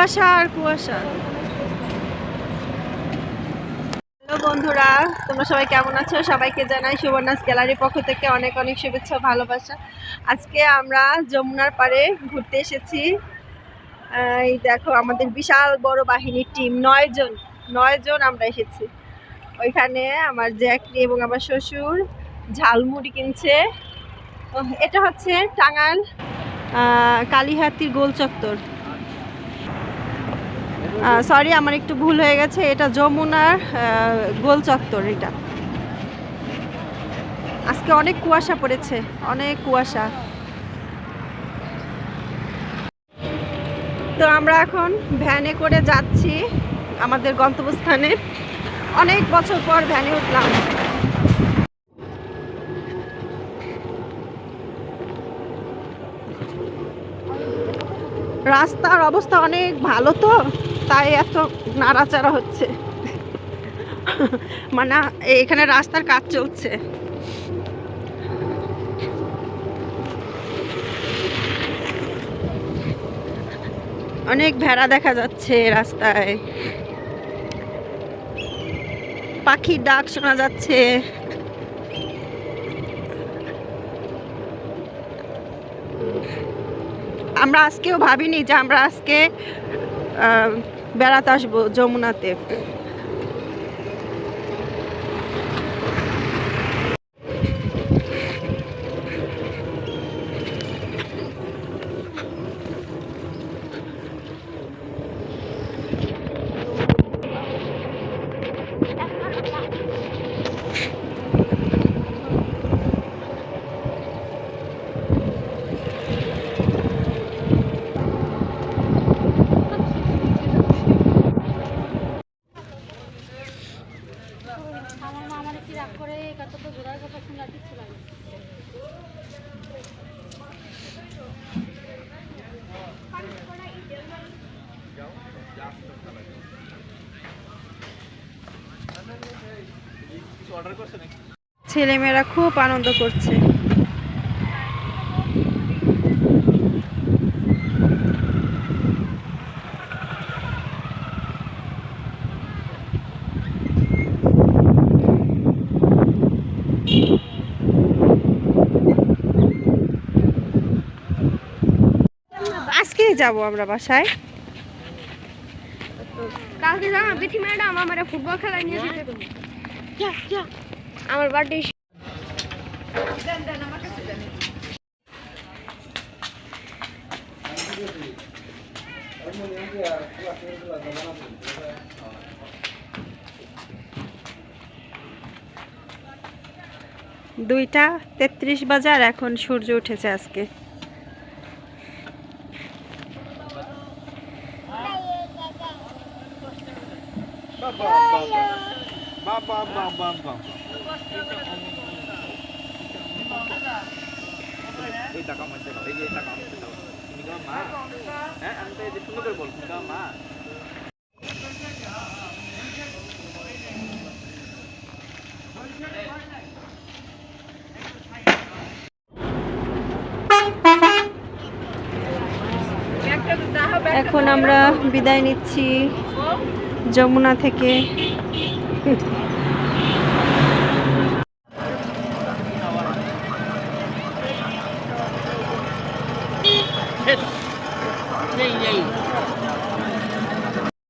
কুয়াশা আর কুয়াশা। হ্যালো বন্ধুরা, তোমরা সবাই কেমন আছো? সবাইকে জানাই সুবর্ণাস গ্যালারির পক্ষ থেকে অনেক অনেক শুভেচ্ছা ভালোবাসা। আজকে আমরা যমুনার পাড়ে ঘুরতে এসেছি। এই দেখো আমাদের বিশাল বড় বাহিনীর টিম, 9 জন আমরা এসেছি। ওইখানে আমার জ্যাকরি এবং আমার শ্বশুর ঝালমুড়ি কিনছে। এটা হচ্ছে টাঙ্গাইল কালীহাতির গোল চত্বর। সরি, আমার একটু ভুল হয়ে গেছে, এটা যমুনার গোল চত্বর। এটা আজকে অনেক কুয়াশা পড়েছে, অনেক কুয়াশা। তো আমরা এখন ভ্যানে করে যাচ্ছি আমাদের গন্তব্যস্থানে। অনেক বছর পর ভ্যানে উঠলাম। রাস্তার অবস্থা অনেক ভালো, তো তাই এত নাড়াচাড়া হচ্ছে। মানে এখানে রাস্তার কাজ চলছে। অনেক ভেড়া দেখা যাচ্ছে রাস্তায়, পাখির ডাক শোনা যাচ্ছে। আমরা আজকেও ভাবিনি যে আমরা আজকে বেড়াতে আসবো যমুনাতে। ছেলেমেয়েরা খুব আনন্দ করছে। আজকেই যাব আমরা বাসায়। কালকে জানা বিথি ম্যাডাম আমার ফুটবল খেলা নিয়ে যেতে আমার বার্থডে। দুইটা 33 বাজে আর এখন সূর্য উঠেছে আজকে। এখন আমরা বিদায় নিচ্ছি যমুনা থেকে।